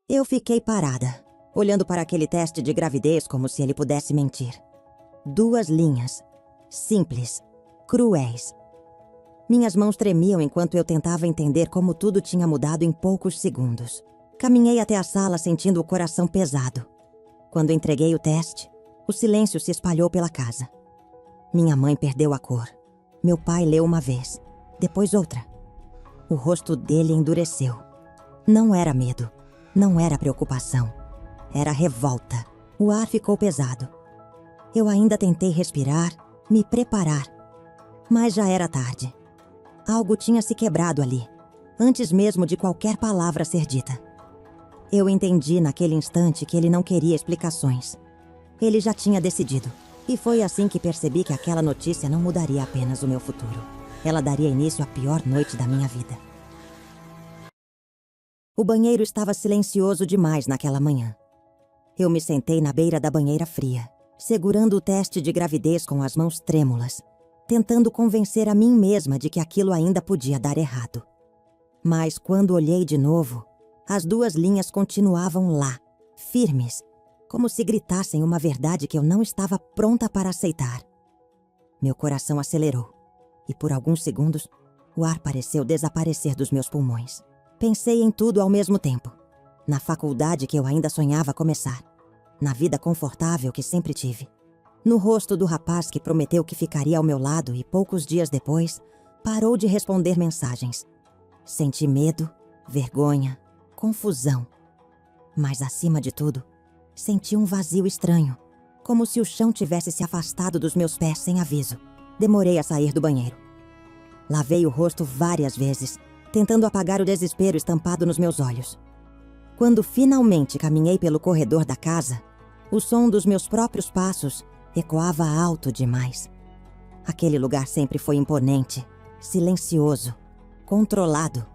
Eu fiquei parada, olhando para aquele teste de gravidez como se ele pudesse mentir. 2 linhas. Simples. Cruéis. Minhas mãos tremiam enquanto eu tentava entender como tudo tinha mudado em poucos segundos. Caminhei até a sala sentindo o coração pesado. Quando entreguei o teste, o silêncio se espalhou pela casa. Minha mãe perdeu a cor. Meu pai leu uma vez, depois outra. O rosto dele endureceu. Não era medo, não era preocupação. Era revolta. O ar ficou pesado. Eu ainda tentei respirar, me preparar. Mas já era tarde. Algo tinha se quebrado ali, antes mesmo de qualquer palavra ser dita. Eu entendi naquele instante que ele não queria explicações. Ele já tinha decidido. E foi assim que percebi que aquela notícia não mudaria apenas o meu futuro. Ela daria início à pior noite da minha vida. O banheiro estava silencioso demais naquela manhã. Eu me sentei na beira da banheira fria, segurando o teste de gravidez com as mãos trêmulas, tentando convencer a mim mesma de que aquilo ainda podia dar errado. Mas quando olhei de novo, as 2 linhas continuavam lá, firmes, como se gritassem uma verdade que eu não estava pronta para aceitar. Meu coração acelerou, e por alguns segundos, o ar pareceu desaparecer dos meus pulmões. Pensei em tudo ao mesmo tempo. Na faculdade que eu ainda sonhava começar. Na vida confortável que sempre tive. No rosto do rapaz que prometeu que ficaria ao meu lado e poucos dias depois, parou de responder mensagens. Senti medo, vergonha, confusão. Mas acima de tudo, senti um vazio estranho, como se o chão tivesse se afastado dos meus pés sem aviso. Demorei a sair do banheiro. Lavei o rosto várias vezes, tentando apagar o desespero estampado nos meus olhos. Quando finalmente caminhei pelo corredor da casa, o som dos meus próprios passos ecoava alto demais. Aquele lugar sempre foi imponente, silencioso, controlado.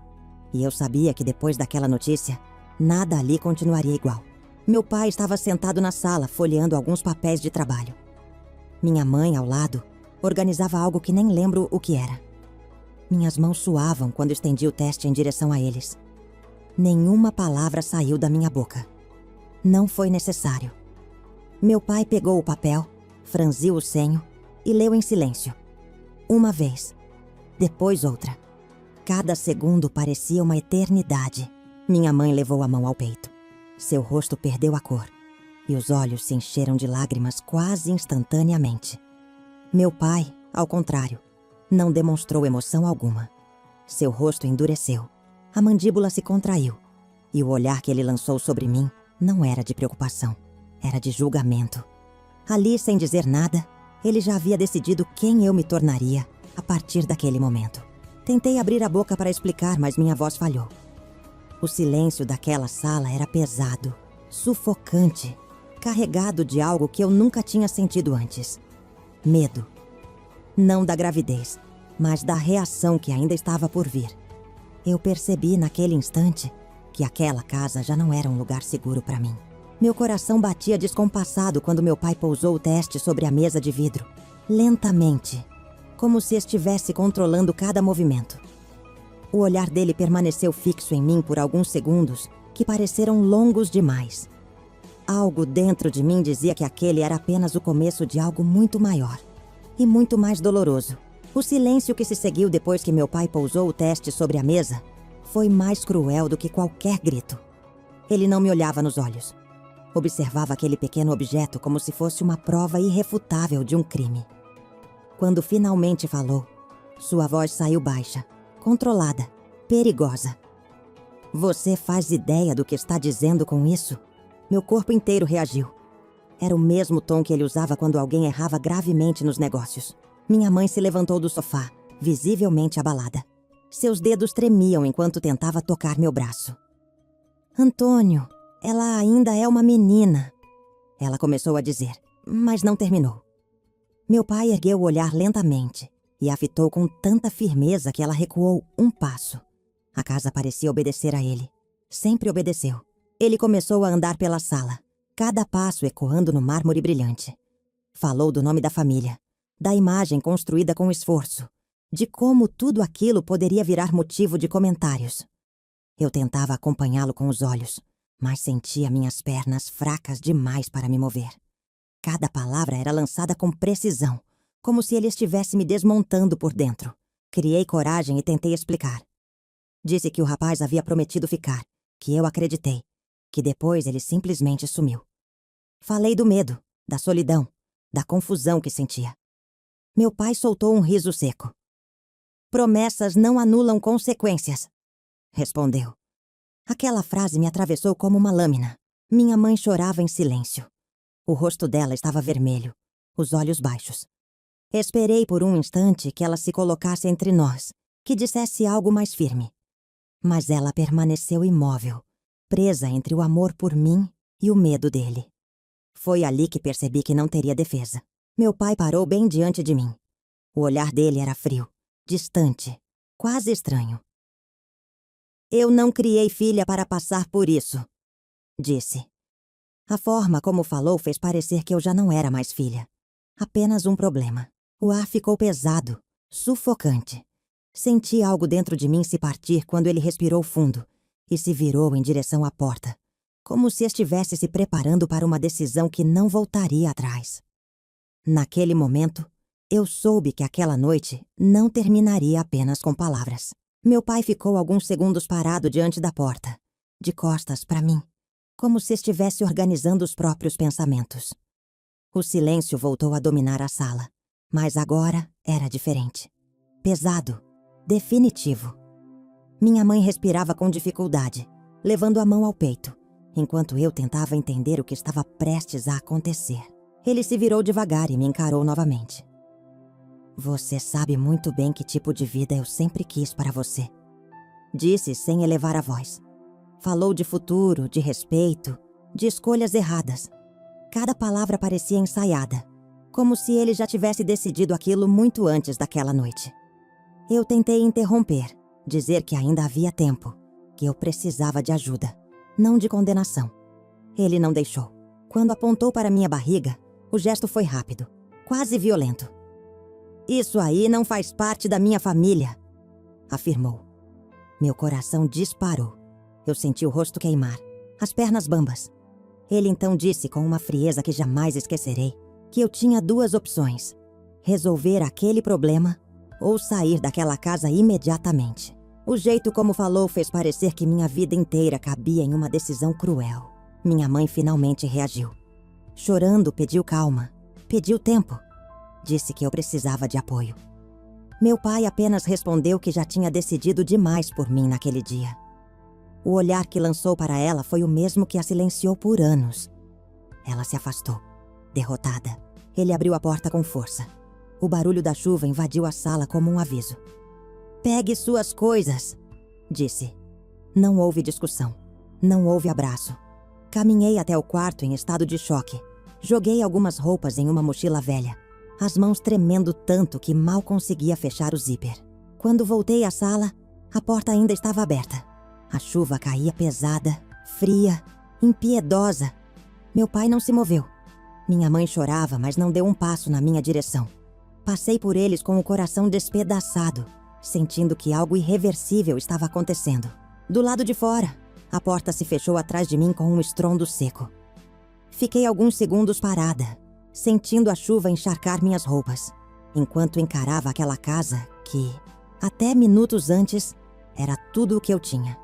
E eu sabia que depois daquela notícia, nada ali continuaria igual. Meu pai estava sentado na sala, folheando alguns papéis de trabalho. Minha mãe, ao lado, organizava algo que nem lembro o que era. Minhas mãos suavam quando estendi o teste em direção a eles. Nenhuma palavra saiu da minha boca. Não foi necessário. Meu pai pegou o papel, franziu o senho e leu em silêncio. Uma vez, depois outra. Cada segundo parecia uma eternidade. Minha mãe levou a mão ao peito. Seu rosto perdeu a cor e os olhos se encheram de lágrimas quase instantaneamente. Meu pai, ao contrário, não demonstrou emoção alguma. Seu rosto endureceu, a mandíbula se contraiu e o olhar que ele lançou sobre mim não era de preocupação, era de julgamento. Ali, sem dizer nada, ele já havia decidido quem eu me tornaria a partir daquele momento. Tentei abrir a boca para explicar, mas minha voz falhou. O silêncio daquela sala era pesado, sufocante, carregado de algo que eu nunca tinha sentido antes. Medo. Não da gravidez, mas da reação que ainda estava por vir. Eu percebi naquele instante que aquela casa já não era um lugar seguro para mim. Meu coração batia descompassado quando meu pai pousou o teste sobre a mesa de vidro, lentamente, como se estivesse controlando cada movimento. O olhar dele permaneceu fixo em mim por alguns segundos, que pareceram longos demais. Algo dentro de mim dizia que aquele era apenas o começo de algo muito maior e muito mais doloroso. O silêncio que se seguiu depois que meu pai pousou o teste sobre a mesa foi mais cruel do que qualquer grito. Ele não me olhava nos olhos. Observava aquele pequeno objeto como se fosse uma prova irrefutável de um crime. Quando finalmente falou, sua voz saiu baixa, controlada, perigosa. Você faz ideia do que está dizendo com isso? Meu corpo inteiro reagiu. Era o mesmo tom que ele usava quando alguém errava gravemente nos negócios. Minha mãe se levantou do sofá, visivelmente abalada. Seus dedos tremiam enquanto tentava tocar meu braço. Antônio, ela ainda é uma menina, ela começou a dizer, mas não terminou. Meu pai ergueu o olhar lentamente e a fitou com tanta firmeza que ela recuou um passo. A casa parecia obedecer a ele. Sempre obedeceu. Ele começou a andar pela sala, cada passo ecoando no mármore brilhante. Falou do nome da família, da imagem construída com esforço, de como tudo aquilo poderia virar motivo de comentários. Eu tentava acompanhá-lo com os olhos, mas sentia minhas pernas fracas demais para me mover. Cada palavra era lançada com precisão, como se ele estivesse me desmontando por dentro. Criei coragem e tentei explicar. Disse que o rapaz havia prometido ficar, que eu acreditei, que depois ele simplesmente sumiu. Falei do medo, da solidão, da confusão que sentia. Meu pai soltou um riso seco. Promessas não anulam consequências, respondeu. Aquela frase me atravessou como uma lâmina. Minha mãe chorava em silêncio. O rosto dela estava vermelho, os olhos baixos. Esperei por um instante que ela se colocasse entre nós, que dissesse algo mais firme. Mas ela permaneceu imóvel, presa entre o amor por mim e o medo dele. Foi ali que percebi que não teria defesa. Meu pai parou bem diante de mim. O olhar dele era frio, distante, quase estranho. Eu não criei filha para passar por isso, disse. A forma como falou fez parecer que eu já não era mais filha. Apenas um problema. O ar ficou pesado, sufocante. Senti algo dentro de mim se partir quando ele respirou fundo e se virou em direção à porta, como se estivesse se preparando para uma decisão que não voltaria atrás. Naquele momento, eu soube que aquela noite não terminaria apenas com palavras. Meu pai ficou alguns segundos parado diante da porta, de costas para mim, como se estivesse organizando os próprios pensamentos. O silêncio voltou a dominar a sala, mas agora era diferente. Pesado, definitivo. Minha mãe respirava com dificuldade, levando a mão ao peito, enquanto eu tentava entender o que estava prestes a acontecer. Ele se virou devagar e me encarou novamente. Você sabe muito bem que tipo de vida eu sempre quis para você, disse sem elevar a voz. Falou de futuro, de respeito, de escolhas erradas. Cada palavra parecia ensaiada, como se ele já tivesse decidido aquilo muito antes daquela noite. Eu tentei interromper, dizer que ainda havia tempo, que eu precisava de ajuda, não de condenação. Ele não deixou. Quando apontou para minha barriga, o gesto foi rápido, quase violento. Isso aí não faz parte da minha família, afirmou. Meu coração disparou. Eu senti o rosto queimar, as pernas bambas. Ele então disse com uma frieza que jamais esquecerei que eu tinha duas opções: resolver aquele problema ou sair daquela casa imediatamente. O jeito como falou fez parecer que minha vida inteira cabia em uma decisão cruel. Minha mãe finalmente reagiu. Chorando, pediu calma, pediu tempo. Disse que eu precisava de apoio. Meu pai apenas respondeu que já tinha decidido demais por mim naquele dia. O olhar que lançou para ela foi o mesmo que a silenciou por anos. Ela se afastou, derrotada. Ele abriu a porta com força. O barulho da chuva invadiu a sala como um aviso. Pegue suas coisas, disse. Não houve discussão. Não houve abraço. Caminhei até o quarto em estado de choque. Joguei algumas roupas em uma mochila velha, as mãos tremendo tanto que mal conseguia fechar o zíper. Quando voltei à sala, a porta ainda estava aberta. A chuva caía pesada, fria, impiedosa. Meu pai não se moveu. Minha mãe chorava, mas não deu um passo na minha direção. Passei por eles com o coração despedaçado, sentindo que algo irreversível estava acontecendo. Do lado de fora, a porta se fechou atrás de mim com um estrondo seco. Fiquei alguns segundos parada, sentindo a chuva encharcar minhas roupas, enquanto encarava aquela casa que, até minutos antes, era tudo o que eu tinha.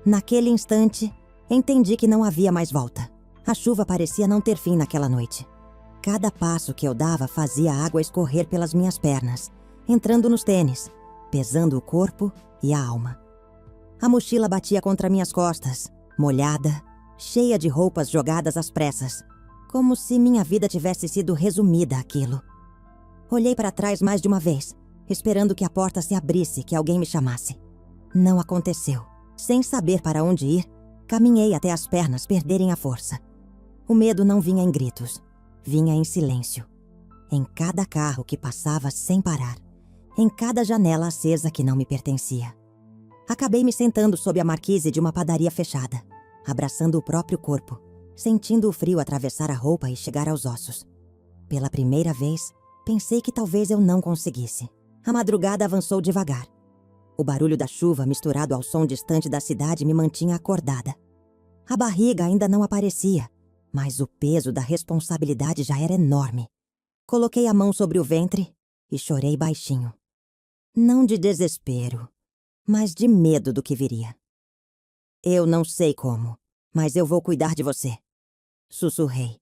Naquele instante, entendi que não havia mais volta. A chuva parecia não ter fim naquela noite. Cada passo que eu dava fazia a água escorrer pelas minhas pernas, entrando nos tênis, pesando o corpo e a alma. A mochila batia contra minhas costas, molhada, cheia de roupas jogadas às pressas, como se minha vida tivesse sido resumida àquilo. Olhei para trás mais de uma vez, esperando que a porta se abrisse, que alguém me chamasse. Não aconteceu. Sem saber para onde ir, caminhei até as pernas perderem a força. O medo não vinha em gritos, vinha em silêncio. Em cada carro que passava sem parar, em cada janela acesa que não me pertencia. Acabei me sentando sob a marquise de uma padaria fechada, abraçando o próprio corpo, sentindo o frio atravessar a roupa e chegar aos ossos. Pela primeira vez, pensei que talvez eu não conseguisse. A madrugada avançou devagar. O barulho da chuva misturado ao som distante da cidade me mantinha acordada. A barriga ainda não aparecia, mas o peso da responsabilidade já era enorme. Coloquei a mão sobre o ventre e chorei baixinho. Não de desespero, mas de medo do que viria. Eu não sei como, mas eu vou cuidar de você, sussurrei,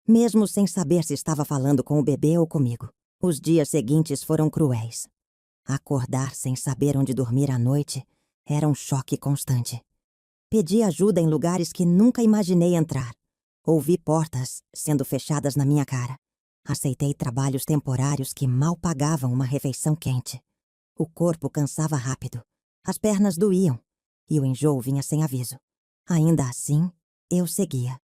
mesmo sem saber se estava falando com o bebê ou comigo. Os dias seguintes foram cruéis. Acordar sem saber onde dormir à noite era um choque constante. Pedi ajuda em lugares que nunca imaginei entrar. Ouvi portas sendo fechadas na minha cara. Aceitei trabalhos temporários que mal pagavam uma refeição quente. O corpo cansava rápido, as pernas doíam e o enjoo vinha sem aviso. Ainda assim, eu seguia.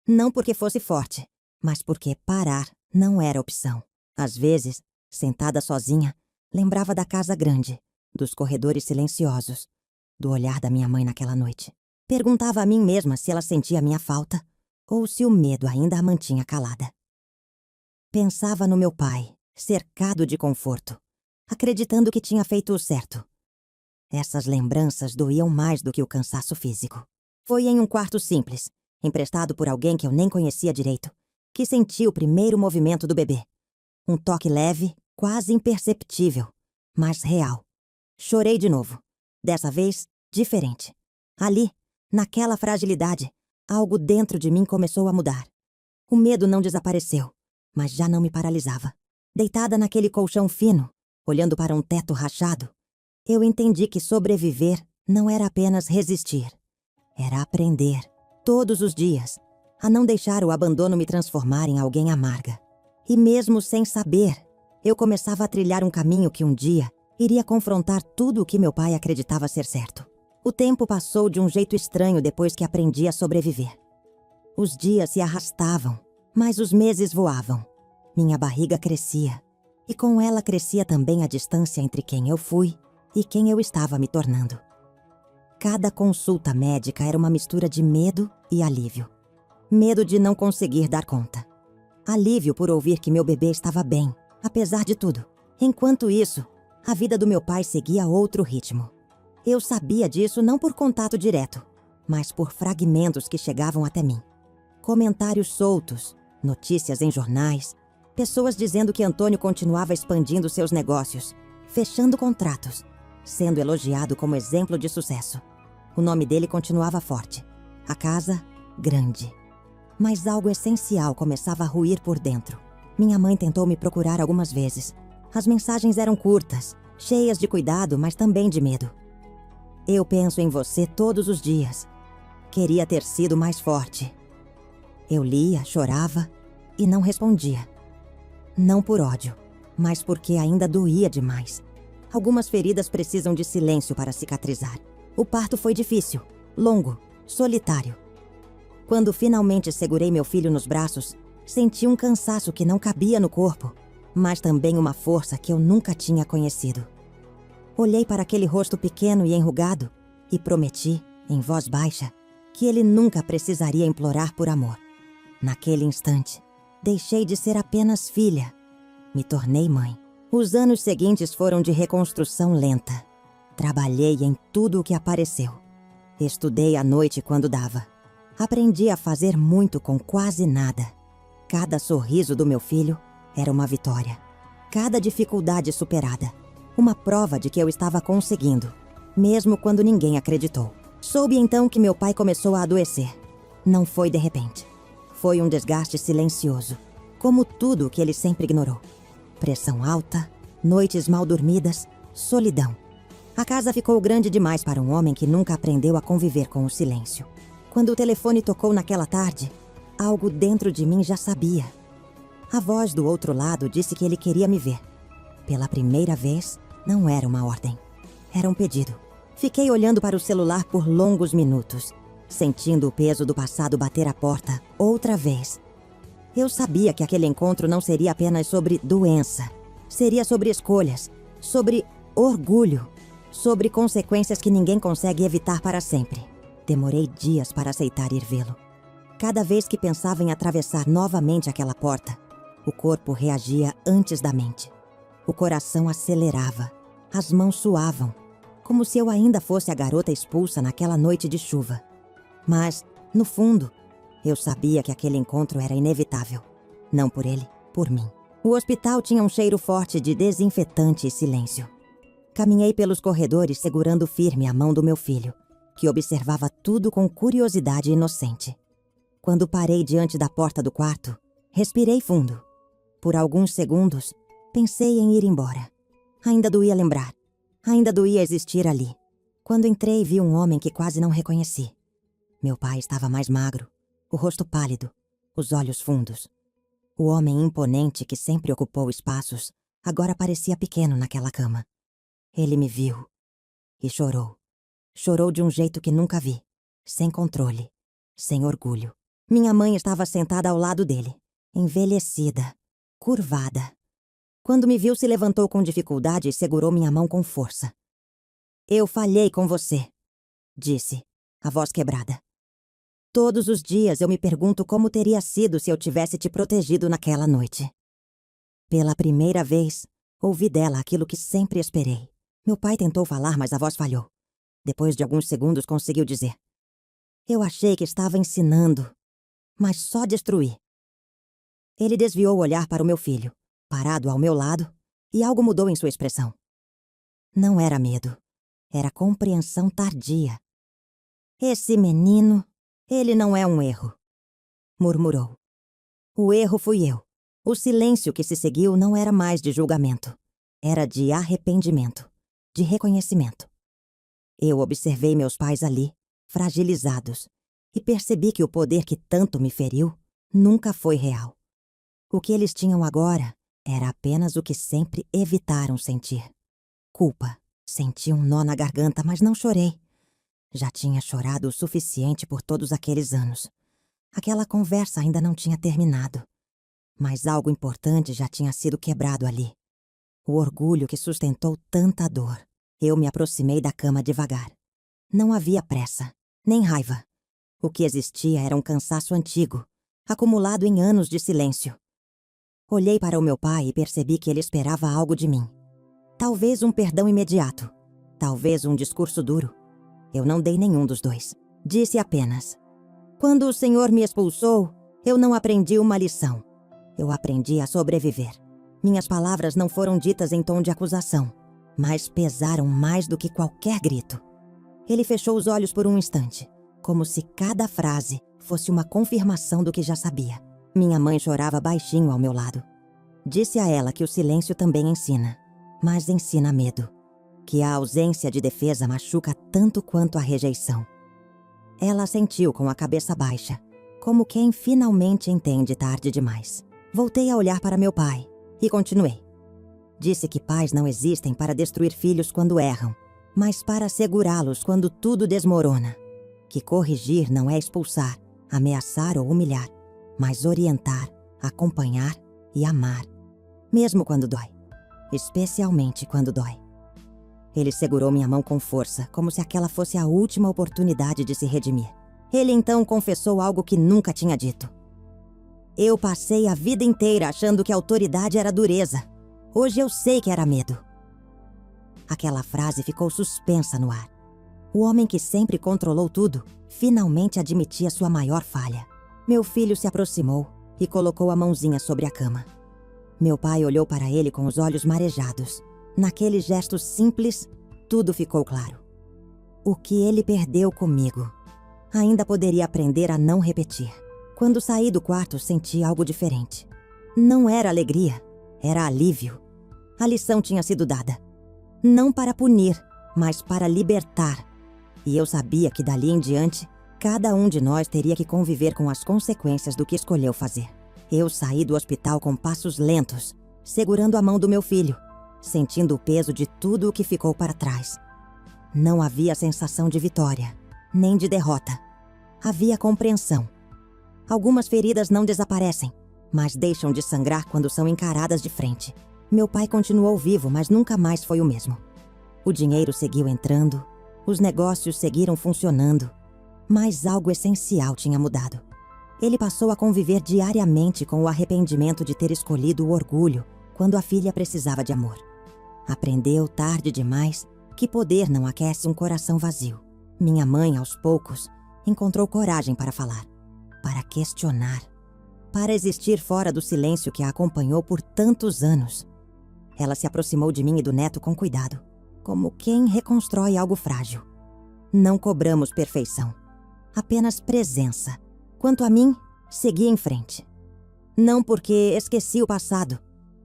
Não porque fosse forte, mas porque parar não era opção. Às vezes, sentada sozinha, lembrava da casa grande, dos corredores silenciosos, do olhar da minha mãe naquela noite. Perguntava a mim mesma se ela sentia minha falta ou se o medo ainda a mantinha calada. Pensava no meu pai, cercado de conforto, acreditando que tinha feito o certo. Essas lembranças doíam mais do que o cansaço físico. Foi em um quarto simples, emprestado por alguém que eu nem conhecia direito, que senti o primeiro movimento do bebê. Um toque leve, quase imperceptível, mas real. Chorei de novo. Dessa vez, diferente. Ali, naquela fragilidade, algo dentro de mim começou a mudar. O medo não desapareceu, mas já não me paralisava. Deitada naquele colchão fino, olhando para um teto rachado, eu entendi que sobreviver não era apenas resistir. Era aprender, todos os dias, a não deixar o abandono me transformar em alguém amarga. E mesmo sem saber, eu começava a trilhar um caminho que um dia iria confrontar tudo o que meu pai acreditava ser certo. O tempo passou de um jeito estranho depois que aprendi a sobreviver. Os dias se arrastavam, mas os meses voavam. Minha barriga crescia, e com ela crescia também a distância entre quem eu fui e quem eu estava me tornando. Cada consulta médica era uma mistura de medo e alívio. Medo de não conseguir dar conta. Alívio por ouvir que meu bebê estava bem, apesar de tudo. Enquanto isso, a vida do meu pai seguia outro ritmo. Eu sabia disso não por contato direto, mas por fragmentos que chegavam até mim. Comentários soltos, notícias em jornais, pessoas dizendo que Antônio continuava expandindo seus negócios, fechando contratos, sendo elogiado como exemplo de sucesso. O nome dele continuava forte. A casa, grande. Mas algo essencial começava a ruir por dentro. Minha mãe tentou me procurar algumas vezes. As mensagens eram curtas, cheias de cuidado, mas também de medo. Eu penso em você todos os dias. Queria ter sido mais forte. Eu lia, chorava e não respondia. Não por ódio, mas porque ainda doía demais. Algumas feridas precisam de silêncio para cicatrizar. O parto foi difícil, longo, solitário. Quando finalmente segurei meu filho nos braços, senti um cansaço que não cabia no corpo, mas também uma força que eu nunca tinha conhecido. Olhei para aquele rosto pequeno e enrugado e prometi, em voz baixa, que ele nunca precisaria implorar por amor. Naquele instante, deixei de ser apenas filha. Me tornei mãe. Os anos seguintes foram de reconstrução lenta. Trabalhei em tudo o que apareceu. Estudei à noite quando dava. Aprendi a fazer muito com quase nada. Cada sorriso do meu filho era uma vitória. Cada dificuldade superada. Uma prova de que eu estava conseguindo, mesmo quando ninguém acreditou. Soube então que meu pai começou a adoecer. Não foi de repente. Foi um desgaste silencioso, como tudo o que ele sempre ignorou. Pressão alta, noites mal dormidas, solidão. A casa ficou grande demais para um homem que nunca aprendeu a conviver com o silêncio. Quando o telefone tocou naquela tarde, algo dentro de mim já sabia. A voz do outro lado disse que ele queria me ver. Pela primeira vez, não era uma ordem. Era um pedido. Fiquei olhando para o celular por longos minutos, sentindo o peso do passado bater a porta outra vez. Eu sabia que aquele encontro não seria apenas sobre doença. Seria sobre escolhas, sobre orgulho, sobre consequências que ninguém consegue evitar para sempre. Demorei dias para aceitar ir vê-lo. Cada vez que pensava em atravessar novamente aquela porta, o corpo reagia antes da mente. O coração acelerava, as mãos suavam, como se eu ainda fosse a garota expulsa naquela noite de chuva. Mas No fundo, eu sabia que aquele encontro era inevitável. Não por ele, por mim. O hospital tinha um cheiro forte de desinfetante e silêncio. Caminhei pelos corredores segurando firme a mão do meu filho, que observava tudo com curiosidade inocente. Quando parei diante da porta do quarto, respirei fundo. Por alguns segundos, pensei em ir embora. Ainda doía lembrar. Ainda doía existir ali. Quando entrei, vi um homem que quase não reconheci. Meu pai estava mais magro, o rosto pálido, os olhos fundos. O homem imponente que sempre ocupou espaços, agora parecia pequeno naquela cama. Ele me viu e chorou. Chorou de um jeito que nunca vi, sem controle, sem orgulho. Minha mãe estava sentada ao lado dele, envelhecida, curvada. Quando me viu, se levantou com dificuldade e segurou minha mão com força. "Eu falhei com você", disse, a voz quebrada. "Todos os dias eu me pergunto como teria sido se eu tivesse te protegido naquela noite." Pela primeira vez, ouvi dela aquilo que sempre esperei. Meu pai tentou falar, mas a voz falhou. Depois de alguns segundos, conseguiu dizer: "Eu achei que estava ensinando, mas só destruí." Ele desviou o olhar para o meu filho, parado ao meu lado, e algo mudou em sua expressão. Não era medo, era compreensão tardia. "Esse menino, ele não é um erro", murmurou. "O erro fui eu." O silêncio que se seguiu não era mais de julgamento. Era de arrependimento, de reconhecimento. Eu observei meus pais ali, fragilizados, e percebi que o poder que tanto me feriu nunca foi real. O que eles tinham agora era apenas o que sempre evitaram sentir. Culpa. Senti um nó na garganta, mas não chorei. Já tinha chorado o suficiente por todos aqueles anos. Aquela conversa ainda não tinha terminado. Mas algo importante já tinha sido quebrado ali. O orgulho que sustentou tanta dor. Eu me aproximei da cama devagar. Não havia pressa, nem raiva. O que existia era um cansaço antigo, acumulado em anos de silêncio. Olhei para o meu pai e percebi que ele esperava algo de mim. Talvez um perdão imediato. Talvez um discurso duro. Eu não dei nenhum dos dois. Disse apenas: "Quando o Senhor me expulsou, eu não aprendi uma lição. Eu aprendi a sobreviver." Minhas palavras não foram ditas em tom de acusação, mas pesaram mais do que qualquer grito. Ele fechou os olhos por um instante, como se cada frase fosse uma confirmação do que já sabia. Minha mãe chorava baixinho ao meu lado. Disse a ela que o silêncio também ensina, mas ensina medo. Que a ausência de defesa machuca tanto quanto a rejeição. Ela assentiu com a cabeça baixa, como quem finalmente entende tarde demais. Voltei a olhar para meu pai e continuei. Disse que pais não existem para destruir filhos quando erram, mas para segurá-los quando tudo desmorona. Que corrigir não é expulsar, ameaçar ou humilhar, mas orientar, acompanhar e amar. Mesmo quando dói. Especialmente quando dói. Ele segurou minha mão com força, como se aquela fosse a última oportunidade de se redimir. Ele então confessou algo que nunca tinha dito. "Eu passei a vida inteira achando que a autoridade era dureza. Hoje eu sei que era medo." Aquela frase ficou suspensa no ar. O homem que sempre controlou tudo, finalmente admitia sua maior falha. Meu filho se aproximou e colocou a mãozinha sobre a cama. Meu pai olhou para ele com os olhos marejados. Naquele gesto simples, tudo ficou claro. O que ele perdeu comigo, ainda poderia aprender a não repetir. Quando saí do quarto, senti algo diferente. Não era alegria, era alívio. A lição tinha sido dada. Não para punir, mas para libertar. E eu sabia que dali em diante, cada um de nós teria que conviver com as consequências do que escolheu fazer. Eu saí do hospital com passos lentos, segurando a mão do meu filho, sentindo o peso de tudo o que ficou para trás. Não havia sensação de vitória, nem de derrota. Havia compreensão. Algumas feridas não desaparecem, mas deixam de sangrar quando são encaradas de frente. Meu pai continuou vivo, mas nunca mais foi o mesmo. O dinheiro seguiu entrando, os negócios seguiram funcionando, mas algo essencial tinha mudado. Ele passou a conviver diariamente com o arrependimento de ter escolhido o orgulho quando a filha precisava de amor. Aprendeu, tarde demais, que poder não aquece um coração vazio. Minha mãe, aos poucos, encontrou coragem para falar, para questionar, para existir fora do silêncio que a acompanhou por tantos anos. Ela se aproximou de mim e do neto com cuidado, como quem reconstrói algo frágil. Não cobramos perfeição, apenas presença. Quanto a mim, segui em frente. Não porque esqueci o passado,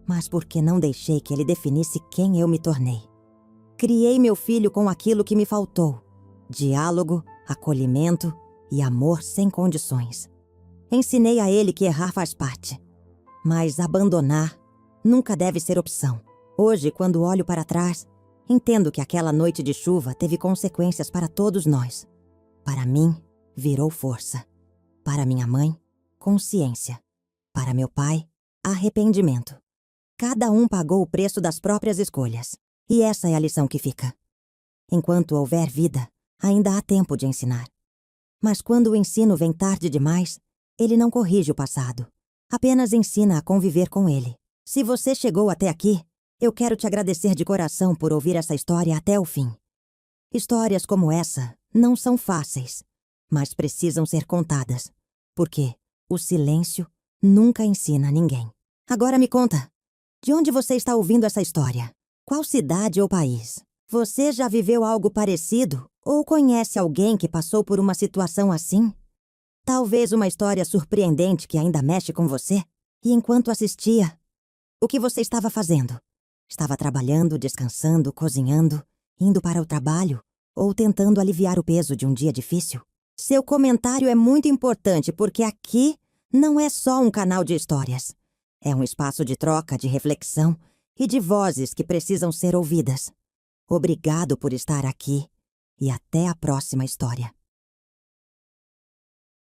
mas porque não deixei que ele definisse quem eu me tornei. Criei meu filho com aquilo que me faltou: diálogo, acolhimento e amor sem condições. Ensinei a ele que errar faz parte, mas abandonar nunca deve ser opção. Hoje, quando olho para trás, entendo que aquela noite de chuva teve consequências para todos nós. Para mim, virou força. Para minha mãe, consciência. Para meu pai, arrependimento. Cada um pagou o preço das próprias escolhas. E essa é a lição que fica. Enquanto houver vida, ainda há tempo de ensinar. Mas quando o ensino vem tarde demais, ele não corrige o passado. Apenas ensina a conviver com ele. Se você chegou até aqui, eu quero te agradecer de coração por ouvir essa história até o fim. Histórias como essa não são fáceis, mas precisam ser contadas, porque o silêncio nunca ensina ninguém. Agora me conta, de onde você está ouvindo essa história? Qual cidade ou país? Você já viveu algo parecido ou conhece alguém que passou por uma situação assim? Talvez uma história surpreendente que ainda mexe com você? E enquanto assistia, o que você estava fazendo? Estava trabalhando, descansando, cozinhando, indo para o trabalho ou tentando aliviar o peso de um dia difícil? Seu comentário é muito importante porque aqui não é só um canal de histórias. É um espaço de troca, de reflexão e de vozes que precisam ser ouvidas. Obrigado por estar aqui e até a próxima história.